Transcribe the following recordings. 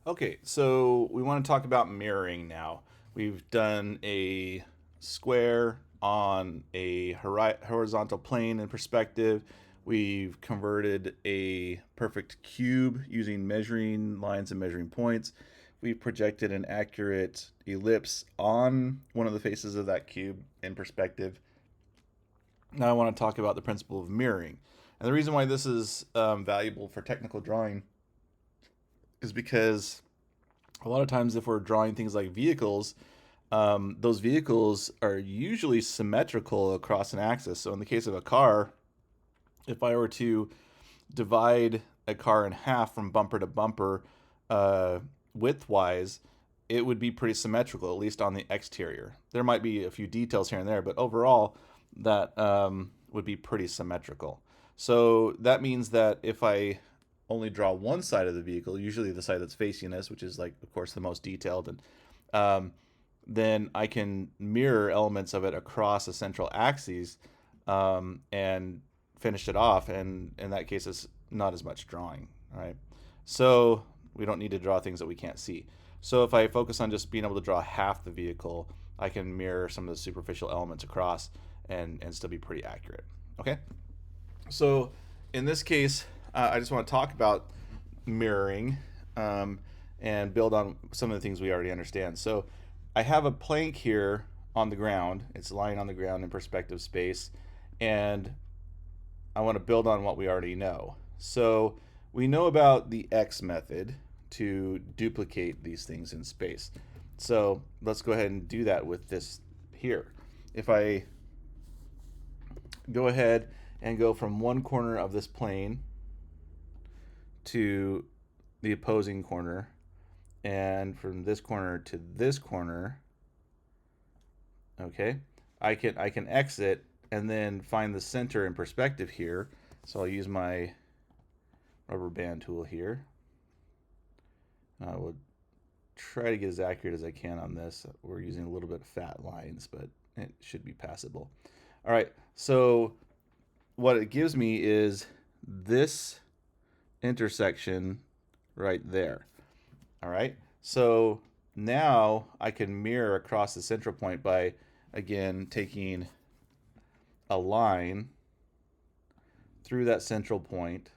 Okay, so we want to talk about mirroring now. We've done a square on a horizontal plane in perspective. We've converted a perfect cube using measuring lines and measuring points. We've projected an accurate ellipse on one of the faces of that cube in perspective. Now I want to talk about the principle of mirroring. And the reason why this is valuable for technical drawing is because a lot of times if we're drawing things like vehicles, those vehicles are usually symmetrical across an axis. So in the case of a car, if I were to divide a car in half from bumper to bumper uh, width-wise, it would be pretty symmetrical, at least on the exterior. There might be a few details here and there, but overall, that would be pretty symmetrical. So that means that if I only draw one side of the vehicle, usually the side that's facing us, which is like, of course, the most detailed, and um, then I can mirror elements of it across a central axis and finish it off. And in that case, it's not as much drawing, right? So we don't need to draw things that we can't see. So if I focus on just being able to draw half the vehicle, I can mirror some of the superficial elements across and still be pretty accurate. Okay? So in this case, I just want to talk about mirroring um, and build on some of the things we already understand. So I have a plank here on the ground. It's lying on the ground in perspective space, and I want to build on what we already know. So we know about the X method to duplicate these things in space. So let's go ahead and do that with this here. If I go ahead and go from one corner of this plane to the opposing corner, and from this corner to this corner, okay, I can exit and then find the center in perspective here. So I'll use my rubber band tool here. I will try to get as accurate as I can on this. We're using a little bit of fat lines, but it should be passable. All right, so what it gives me is this intersection right there. All right, so now I can mirror across the central point by, again, taking a line through that central point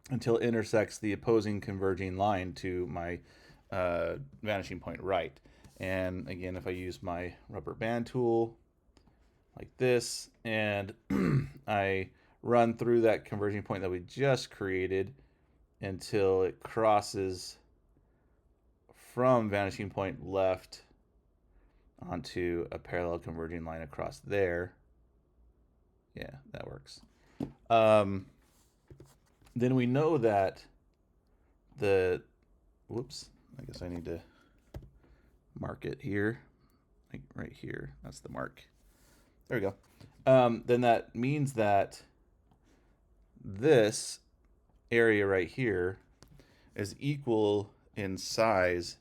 until it intersects the opposing converging line to my vanishing point right. And again, if I use my rubber band tool like this, and I run through that converging point that we just created until it crosses from vanishing point left onto a parallel converging line across there. Yeah, that works. Um, then we know that the, whoops, I guess I need to mark it here, like right here. That's the mark. There we go. Then that means that this area right here is equal in size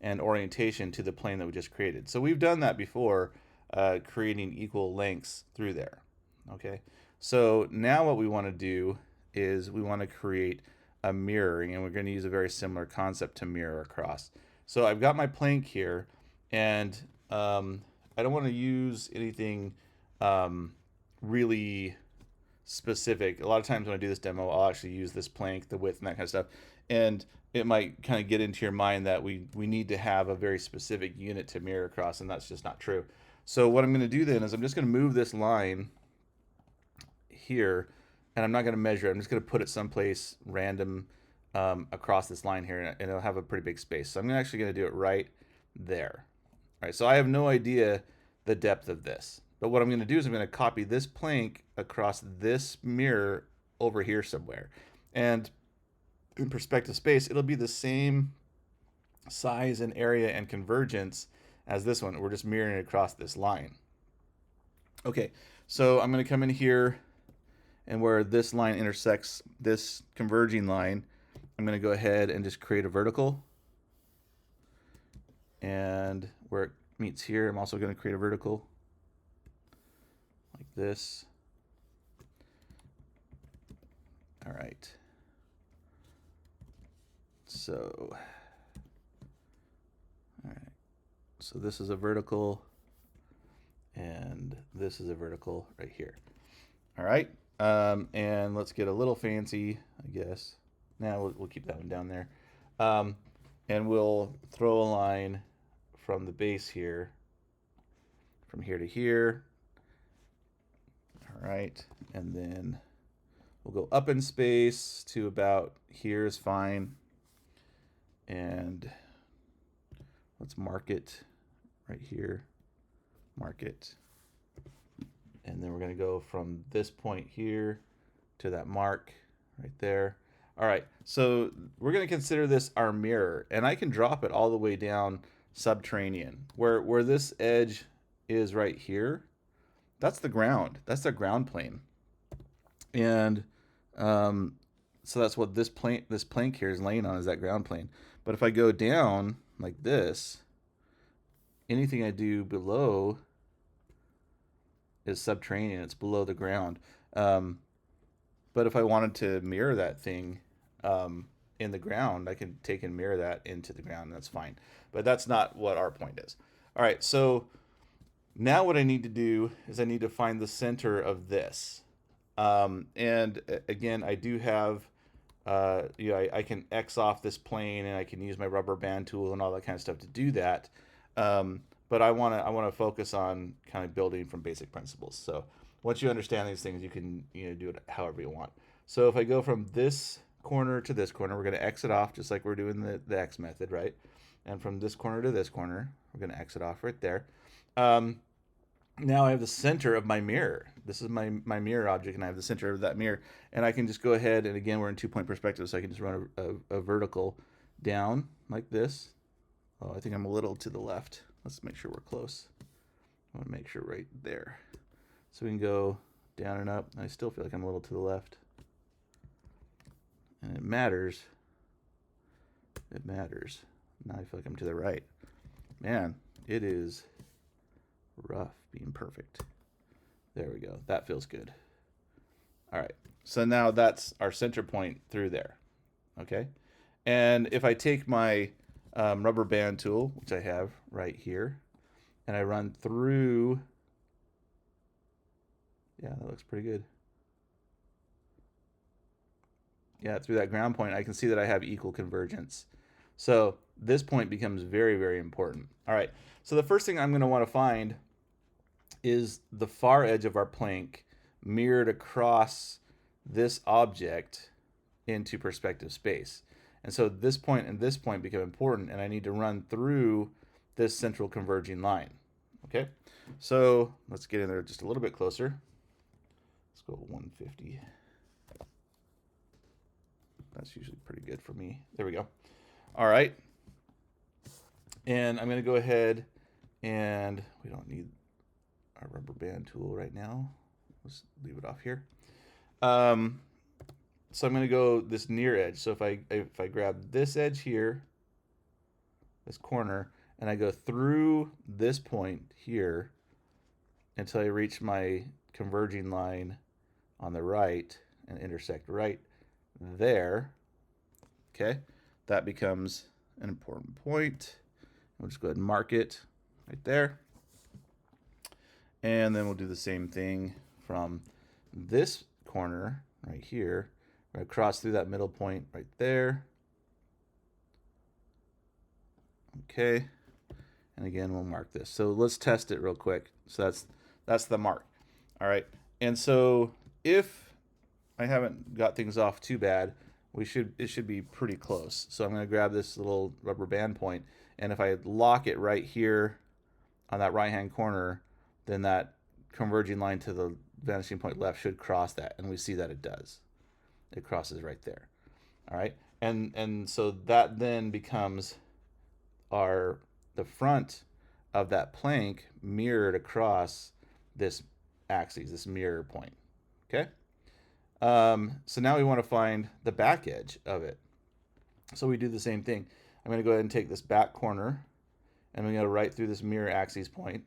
and orientation to the plane that we just created. So we've done that before, creating equal lengths through there. Okay, so now what we want to do is we want to create a mirroring, and we're going to use a very similar concept to mirror across. So I've got my plank here, and I don't want to use anything really specific. A lot of times when I do this demo, I'll actually use this plank, the width, and that kind of stuff. And it might kind of get into your mind that we need to have a very specific unit to mirror across, and that's just not true. So what I'm going to do then is I'm just going to move this line here, and I'm not going to measure it. I'm just going to put it someplace random across this line here, and it'll have a pretty big space. So I'm actually going to do it right there. All right, so I have no idea the depth of this. But what I'm going to do is I'm going to copy this plank across this mirror over here somewhere. And in perspective space, it'll be the same size and area and convergence as this one. We're just mirroring it across this line. Okay, so I'm going to come in here, and where this line intersects this converging line, I'm going to go ahead and just create a vertical. And where it meets here, I'm also going to create a vertical like this. All right. So, all right. So this is a vertical, and this is a vertical right here. All right. And let's get a little fancy, I guess. Now we'll keep that one down there. And we'll throw a line from the base here, from here to here. All right. And then we'll go up in space to about here is fine. And let's mark it right here. Mark it. And then we're going to go from this point here to that mark right there. All right, so we're going to consider this our mirror, and I can drop it all the way down subterranean. Where this edge is right here, that's the ground. That's the ground plane. And so that's what this plank here is laying on, is that ground plane. But if I go down like this, anything I do below is subterranean. It's below the ground. But if I wanted to mirror that thing in the ground, I can take and mirror that into the ground. And that's fine. But that's not what our point is. All right, so now what I need to do is I need to find the center of this. And again, I do have, I can X off this plane, and I can use my rubber band tool and all that kind of stuff to do that. But I want to focus on kind of building from basic principles. So once you understand these things, you can do it however you want. So if I go from this corner to this corner, we're going to exit off just like we're doing the X method, right? And from this corner to this corner, we're going to exit off right there. Now I have the center of my mirror. This is my mirror object, and I have the center of that mirror. And I can just go ahead, and again, we're in 2-point perspective, so I can just run a vertical down like this. Oh, I think I'm a little to the left. Let's make sure we're close. I want to make sure right there. So we can go down and up. I still feel like I'm a little to the left. And it matters. It matters. Now I feel like I'm to the right. Man, it is rough being perfect. There we go. That feels good. All right. So now that's our center point through there. Okay. And if I take my rubber band tool, which I have right here, and I run through, yeah, that looks pretty good. Yeah, through that ground point, I can see that I have equal convergence. So this point becomes very, very important. All right, so the first thing I'm going to want to find is the far edge of our plank mirrored across this object into perspective space. And so this point and this point become important, and I need to run through this central converging line. Okay, so let's get in there just a little bit closer. Let's go 150. That's usually pretty good for me. There we go. All right. And I'm going to go ahead, and we don't need our rubber band tool right now. Let's leave it off here. So I'm going to go this near edge. So if I grab this edge here, this corner, and I go through this point here until I reach my converging line on the right and intersect right there, okay, that becomes an important point. We'll just go ahead and mark it right there. And then we'll do the same thing from this corner right here. We're going to cross through that middle point right there. Okay. And again, we'll mark this. So let's test it real quick. So that's the mark. All right. And so if I haven't got things off too bad, it should be pretty close. So I'm going to grab this little rubber band point, and if I lock it right here on that right-hand corner, then that converging line to the vanishing point left should cross that, and we see that it does. It crosses right there. All right, and so that then becomes the front of that plank mirrored across this axis, this mirror point. Okay. So now we want to find the back edge of it. So we do the same thing. I'm going to go ahead and take this back corner, and I'm going to go right through this mirror axis point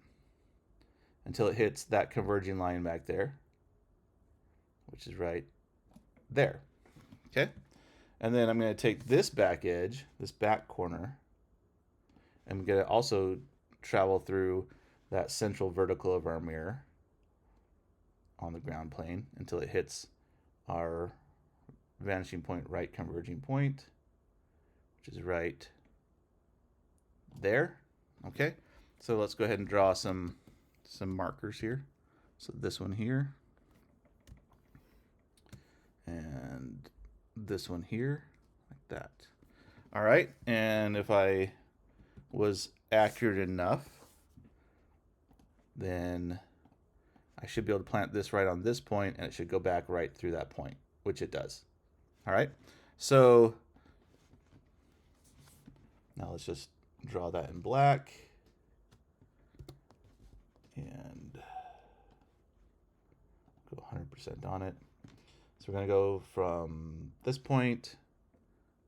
until it hits that converging line back there, which is right there. Okay. And then I'm going to take this back edge, this back corner, and I'm going to also travel through that central vertical of our mirror on the ground plane until it hits our vanishing point, right converging point, which is right there. Okay, so let's go ahead and draw some markers here. So this one here, and this one here, like that. All right, and if I was accurate enough, then I should be able to plant this right on this point, and it should go back right through that point, which it does. All right, so now let's just draw that in black and go 100% on it. So we're going to go from this point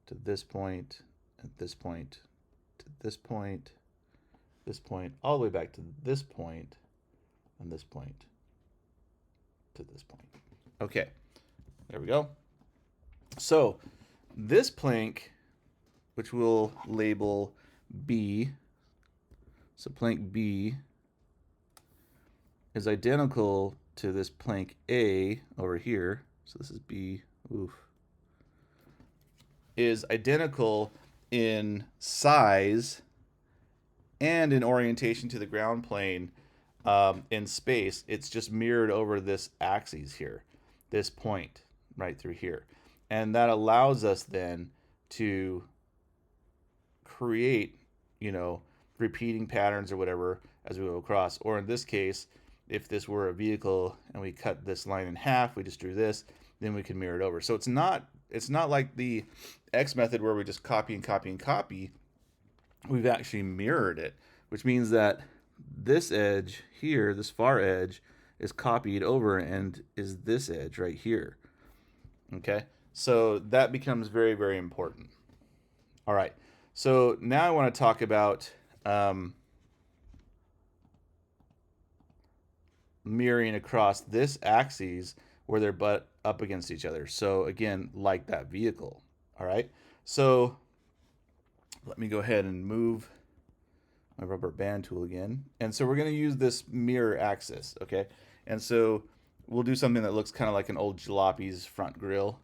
to this point, and this point to this point, all the way back to this point, and this point to this point. Okay, there we go. So this plank, which we'll label B, so plank B is identical to this plank A over here. So this is B, is identical in size and in orientation to the ground plane in space. It's just mirrored over this axis here, this point right through here. And that allows us then to create, repeating patterns or whatever as we go across. Or in this case, if this were a vehicle and we cut this line in half, we just drew this, then we can mirror it over. So it's not like the X method where we just copy and copy and copy. We've actually mirrored it, which means that this edge here, this far edge, is copied over and is this edge right here. Okay, so that becomes very, very important. All right, so now I want to talk about mirroring across this axis where they're butt up against each other. So again, like that vehicle. All right, so let me go ahead and move my rubber band tool again. And so we're going to use this mirror axis, okay? And so we'll do something that looks kind of like an old jalopy's front grille.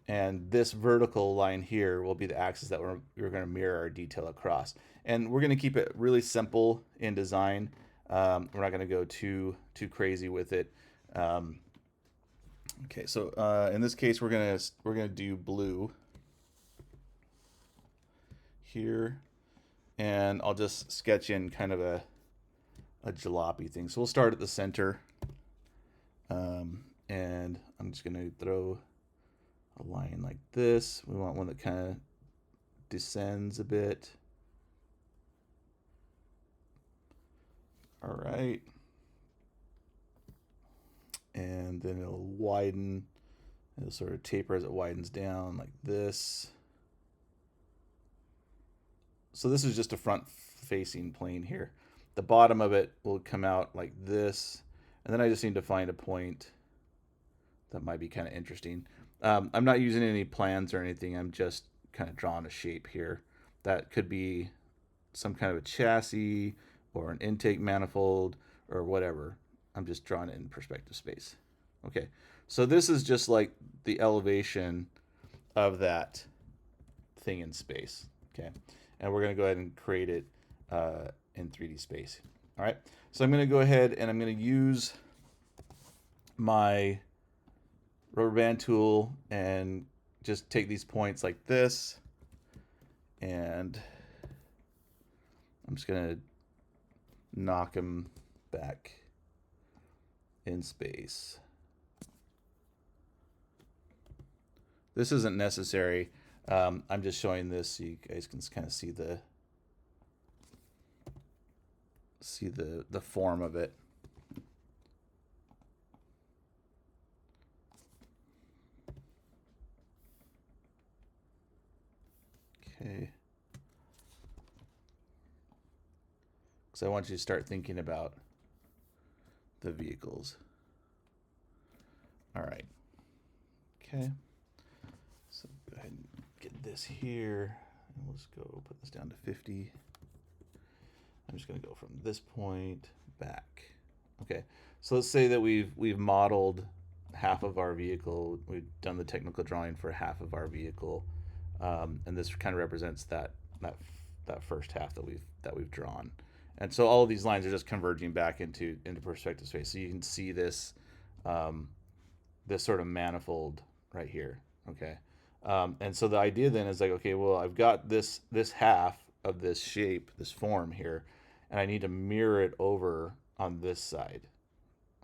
And this vertical line here will be the axis that we're going to mirror our detail across. And we're going to keep it really simple in design. We're not going to go too crazy with it. Okay, so in this case, we're gonna do blue here, and I'll just sketch in kind of a jalopy thing. So we'll start at the center, and I'm just gonna throw a line like this. We want one that kind of descends a bit. All right. And then it'll widen. It'll sort of taper as it widens down like this. So this is just a front facing plane here. The bottom of it will come out like this. And then I just need to find a point that might be kind of interesting. I'm not using any plans or anything. I'm just kind of drawing a shape here. That could be some kind of a chassis or an intake manifold or whatever. I'm just drawing it in perspective space. Okay, so this is just like the elevation of that thing in space. Okay, and we're going to go ahead and create it in 3D space. All right, so I'm going to go ahead and I'm going to use my rubber band tool and just take these points like this, and I'm just going to knock them back in space. This isn't necessary. I'm just showing this so you guys can kind of see the form of it. Okay. Because I want you to start thinking about the vehicles. All right. Okay. So go ahead and this here, and let's go put this down to 50. I'm just going to go from this point back. Okay, so let's say that we've modeled half of our vehicle. We've done the technical drawing for half of our vehicle, and this kind of represents that first half that we've drawn. And so all of these lines are just converging back into perspective space. So you can see this this sort of manifold right here. Okay, and so the idea then is like, okay, well, I've got this half of this shape, this form here, and I need to mirror it over on this side.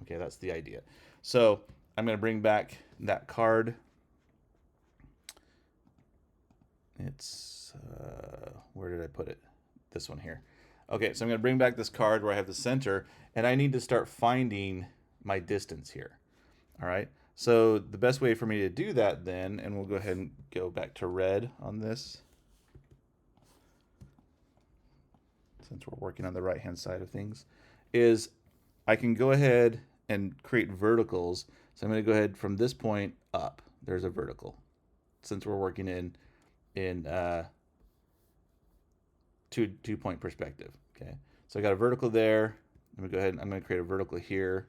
Okay, that's the idea. So I'm going to bring back that card. It's where did I put it? This one here. Okay, so I'm going to bring back this card where I have the center, and I need to start finding my distance here. All right, so the best way for me to do that then, and we'll go ahead and go back to red on this, since we're working on the right-hand side of things, is I can go ahead and create verticals. So I'm going to go ahead from this point up. There's a vertical, since we're working in two-point perspective. Okay, so I got a vertical there. Let me go ahead and I'm going to create a vertical here,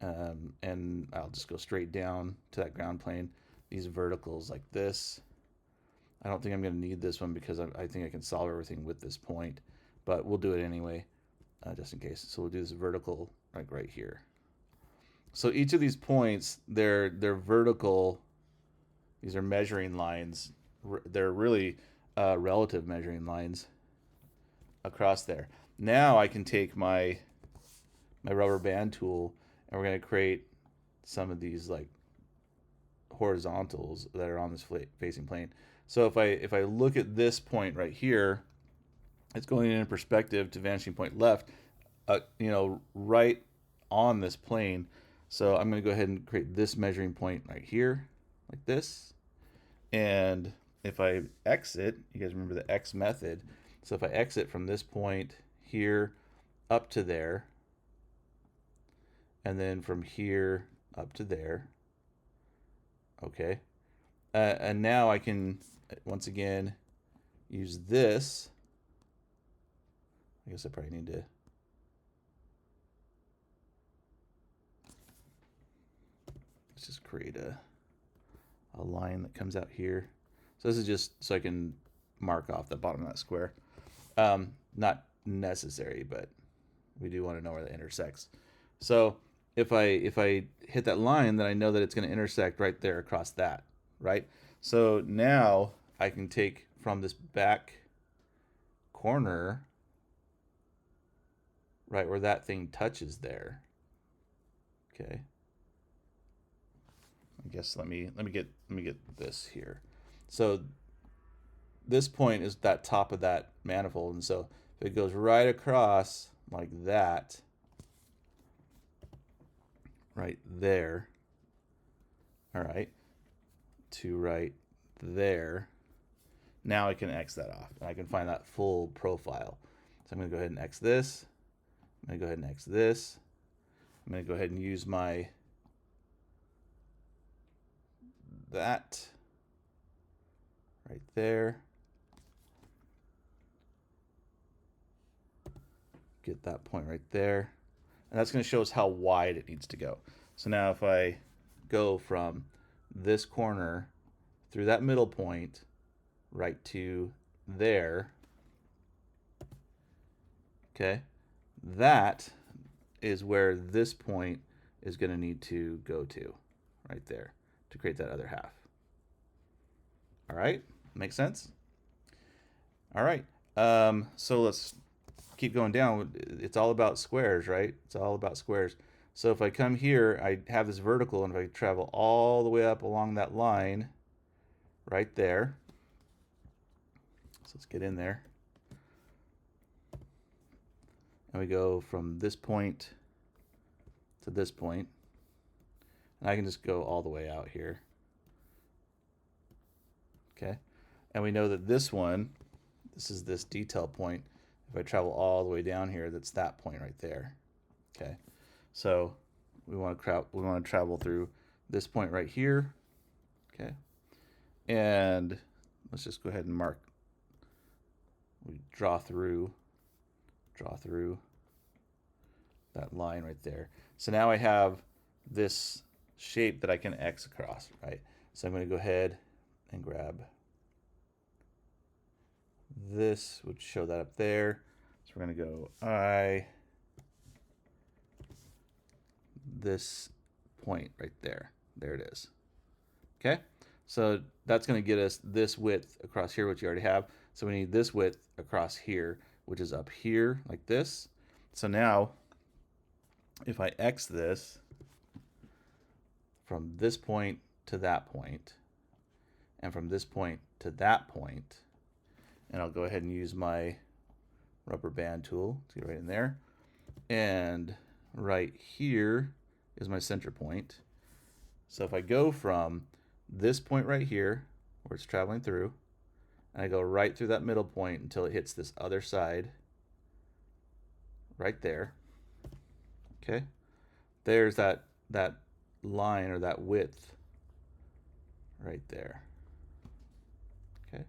and I'll just go straight down to that ground plane. These verticals like this. I don't think I'm going to need this one because I think I can solve everything with this point, but we'll do it anyway, just in case. So we'll do this vertical like right here. So each of these points, they're vertical. These are measuring lines. They're really relative measuring lines across there. Now I can take my rubber band tool, and we're going to create some of these like horizontals that are on this facing plane. So if I look at this point right here, it's going in perspective to vanishing point left, right on this plane. So I'm going to go ahead and create this measuring point right here, like this. And if I exit, you guys remember the X method. So if I exit from this point here up to there, and then from here up to there, okay. And now I can, once again, use this. I guess I probably need to let's just create a line that comes out here. So this is just so I can mark off the bottom of that square. Not necessary, but we do want to know where that intersects. So if I hit that line, then I know that it's going to intersect right there across that, right? So now I can take from this back corner, right where that thing touches there. Okay. I guess let me get this here. So this point is that top of that manifold, and so if it goes right across like that, right there, all right, to right there, now I can X that off, and I can find that full profile. So I'm going to go ahead and X this. I'm going to go ahead and X this. I'm going to go ahead and use my that right there. Get that point right there. And that's going to show us how wide it needs to go. So now if I go from this corner through that middle point right to there, okay, that is where this point is going to need to go to, right there, to create that other half. All right, makes sense? All right, so let's keep going down. It's all about squares, right? It's all about squares. So if I come here, I have this vertical, and if I travel all the way up along that line right there, so let's get in there, and we go from this point to this point, and I can just go all the way out here. Okay, and we know that this one, this is this detail point. If I travel all the way down here, that's that point right there. Okay, so we want to travel through this point right here. Okay, and let's just go ahead and mark. We draw through that line right there. So now I have this shape that I can X across, right? So I'm going to go ahead and grab this, would show that up there. So we're going to go this point right there. There it is. Okay, so that's going to get us this width across here, which you already have. So we need this width across here, which is up here like this. So now if I X this from this point to that point, and from this point to that point, and I'll go ahead and use my rubber band tool to get right in there. And right here is my center point. So if I go from this point right here, where it's traveling through, and I go right through that middle point until it hits this other side, right there. Okay, there's that line or that width right there. Okay,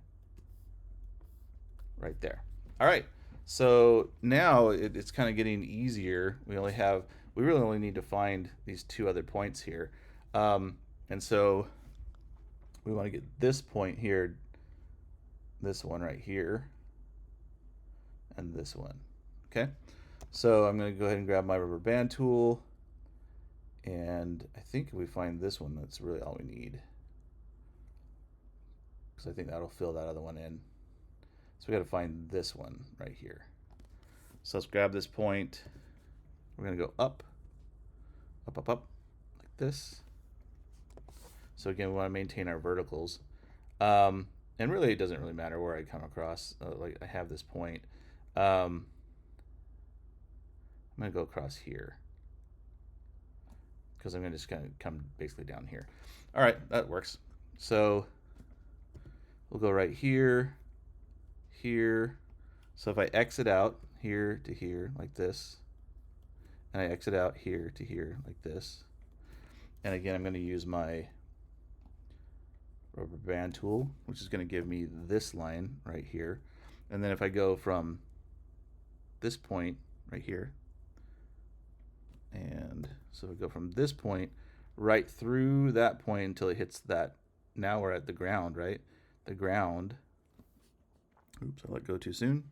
right there. All right, so now it's kind of getting easier. We really only need to find these two other points here, and so we want to get this point here, this one right here, and this one. Okay, so I'm going to go ahead and grab my rubber band tool, and I think if we find this one, that's really all we need, because I think that'll fill that other one in. So we got to find this one right here. So let's grab this point. We're going to go up, up, up, up, like this. So again, we want to maintain our verticals. And really, it doesn't really matter where I come across. Like I have this point. I'm going to go across here, because I'm going to just kind of come basically down here. All right, that works. So we'll go right here, here. So if I exit out here to here like this, and I exit out here to here like this, and again, I'm going to use my rubber band tool, which is going to give me this line right here. And then if I go from this point right here, and so we go from this point right through that point until it hits that. Now we're at the ground, right? The ground. Oops, I let go too soon.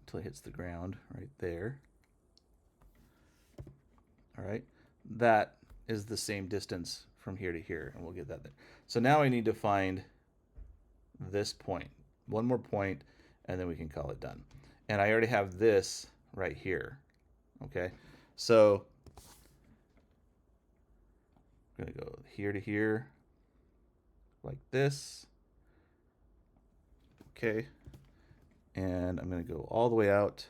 Until it hits the ground right there. All right, that is the same distance from here to here, and we'll get that there. So now I need to find this point, one more point, and then we can call it done. And I already have this right here. Okay, so I'm gonna go here to here like this. Okay, and I'm gonna go all the way out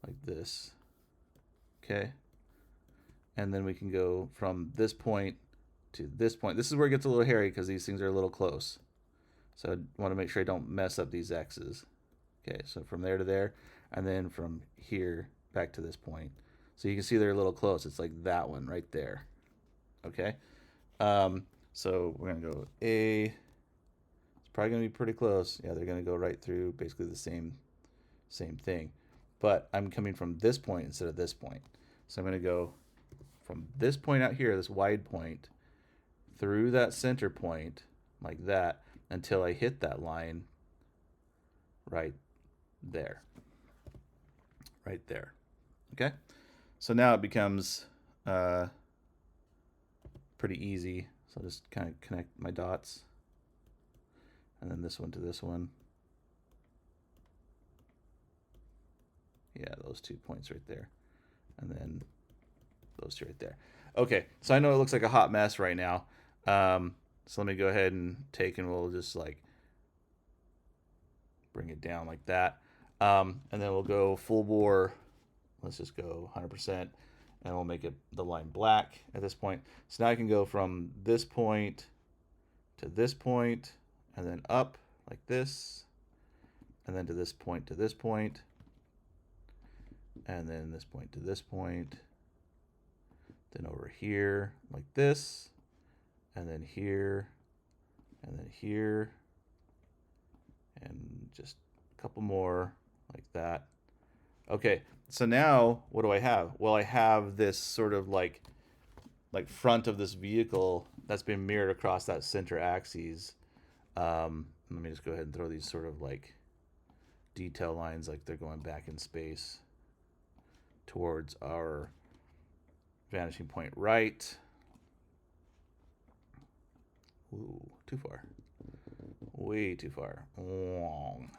like this. Okay, and then we can go from this point to this point. This is where it gets a little hairy because these things are a little close. So I want to make sure I don't mess up these X's. Okay, so from there to there, and then from here back to this point. So you can see they're a little close. It's like that one right there. Okay, so we're gonna go A. It's probably gonna be pretty close. Yeah, they're gonna go right through basically the same thing, but I'm coming from this point instead of this point. So I'm gonna go from this point out here, this wide point, through that center point like that until I hit that line right there. Right there. Okay? So now it becomes pretty easy. So I'll just kind of connect my dots. And then this one to this one. Yeah, those 2 points right there. And then those two right there. Okay, so I know it looks like a hot mess right now. So let me go ahead and we'll just like bring it down like that. And then we'll go full bore. Let's just go 100%, and we'll make it the line black at this point. So now I can go from this point to this point, and then up like this, and then to this point, and then this point to this point, then over here like this, and then here and then here, and just a couple more like that. Okay, so now what do I have? Well, I have this sort of like front of this vehicle that's been mirrored across that center axis. Let me just go ahead and throw these sort of like detail lines like they're going back in space towards our vanishing point right. Ooh, too far. Way too far. Long.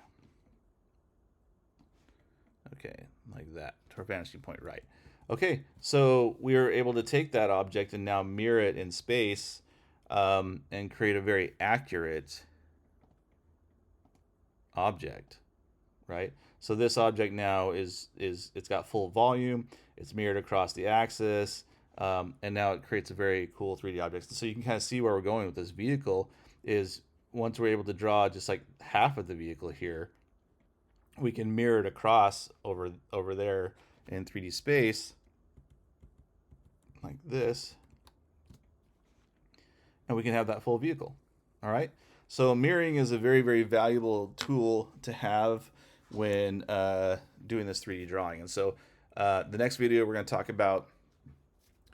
Okay, like that, to our vanishing point right. Okay, so we are able to take that object and now mirror it in space, and create a very accurate object, right? So this object now is it's got full volume, it's mirrored across the axis, and now it creates a very cool 3D object. So you can kind of see where we're going with this vehicle is once we're able to draw just like half of the vehicle here, we can mirror it across over there in 3D space like this, and we can have that full vehicle. All right. So mirroring is a very, very valuable tool to have when doing this 3D drawing. And so the next video, we're going to talk about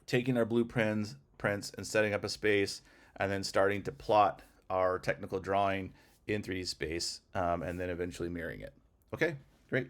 taking our blueprints and setting up a space, and then starting to plot our technical drawing in 3D space, and then eventually mirroring it. Okay, great.